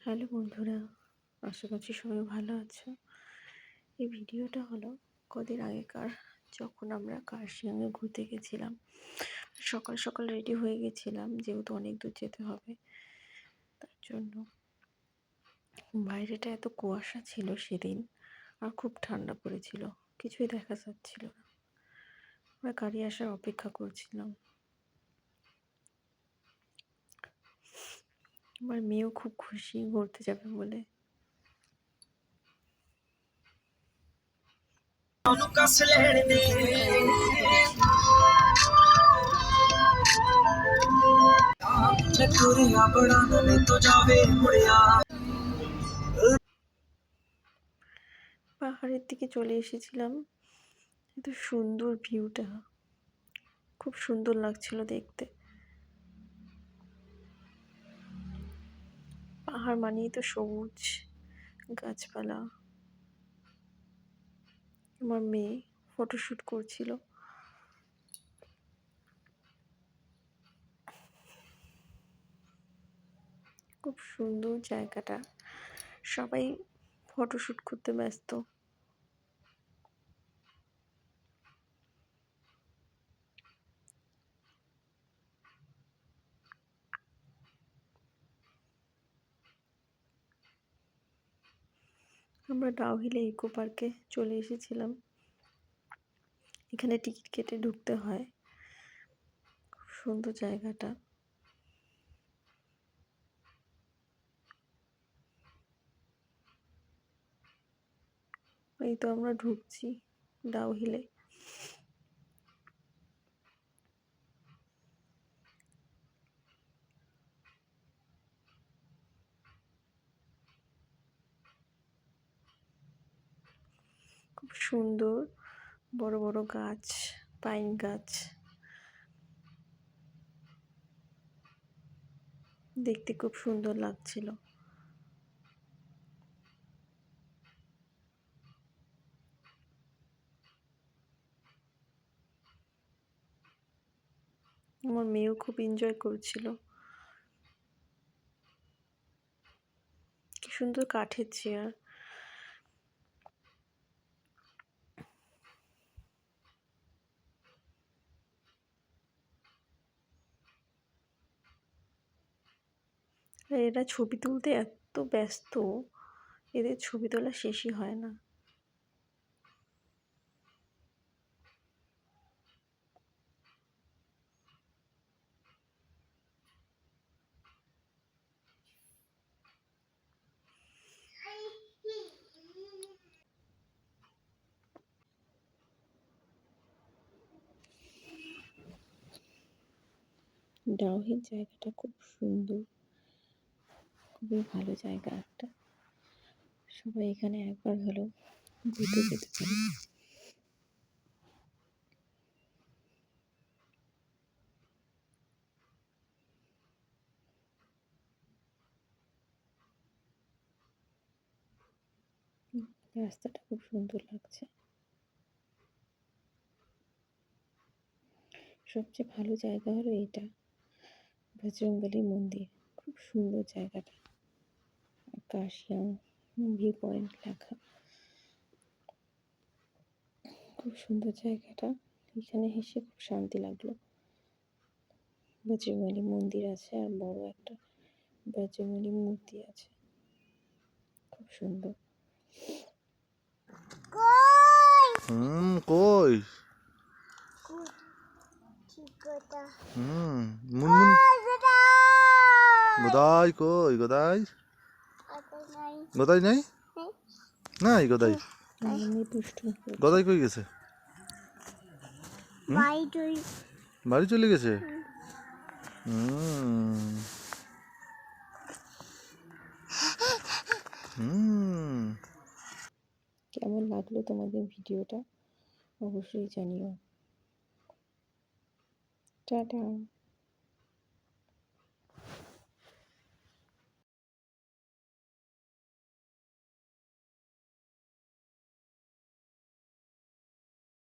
Hello বন্ধুরা, আশা করছি সবাই ভালো আছো। এই ভিডিওটা হলো কদিন আগেকার, যখন আমরা কার্শিয়াংয়ে ঘুরতে গেছিলাম। সকাল সকাল রেডি হয়ে গেছিলাম, যেহেতু অনেক দূর যেতে হবে। তার জন্য বাইরেটা এত কুয়াশা ছিল সেদিন, আর খুব ঠান্ডা পড়েছিল, কিছুই দেখা যাচ্ছিল না। আমরা গাড়ি আসার অপেক্ষা করছিলাম। আমার মেয়েও খুব খুশি ঘুরতে যাবে বলে। পাহাড়ের দিকে চলে এসেছিলাম। এত সুন্দর ভিউটা, খুব সুন্দর লাগছিল দেখতে। পাহাড় মানেই তো সবুজ গাছপালা। আমার মেয়ে ফটোশ্যুট করছিল। খুব সুন্দর জায়গাটা, সবাই ফটোশ্যুট করতে ব্যস্ত। আমরা ডাউহিলে ইকো পার্কে চলে এসেছিলাম। এখানে টিকিট কেটে ঢুকতে হয়। খুব সুন্দর জায়গাটা। এই তো আমরা ঢুকছি ডাউহিলে। খুব সুন্দর বড় বড় গাছ, পাইন গাছ, দেখতে খুব সুন্দর লাগছিল। আমার মেয়েও খুব এনজয় করছিল। কি সুন্দর কাঠের চেয়ার। আর এরা ছবি তুলতে এত ব্যস্ত, এদের ছবি তোলা শেষই হয় না। ডাউহিল জায়গাটা খুব সুন্দর, খুবই ভালো জায়গা একটা। সবাই এখানে একবার হলেও ঘুরতে যেতে পারে। রাস্তাটা খুব সুন্দর লাগছে। সবচেয়ে ভালো জায়গা হলো এটা, বজরংবলী মন্দির। খুব সুন্দর জায়গাটা। কার্শিয়াং ভিউ পয়েন্ট লেখা। খুব সুন্দর জায়গাটা। এখানে এসে খুব শান্তি লাগলো। বজরংবলী মন্দির আছে, আর বড় একটা বজরংবলী মূর্তি আছে, খুব সুন্দর। কই মুনমুন গদাই কই গদাই গদাই নাই নাই গদাই গদাই কই গেছে? বাড়ি চলে গেছে। কেমন লাগলো তোমাদের ভিডিওটা অবশ্যই জানিও। টাটা।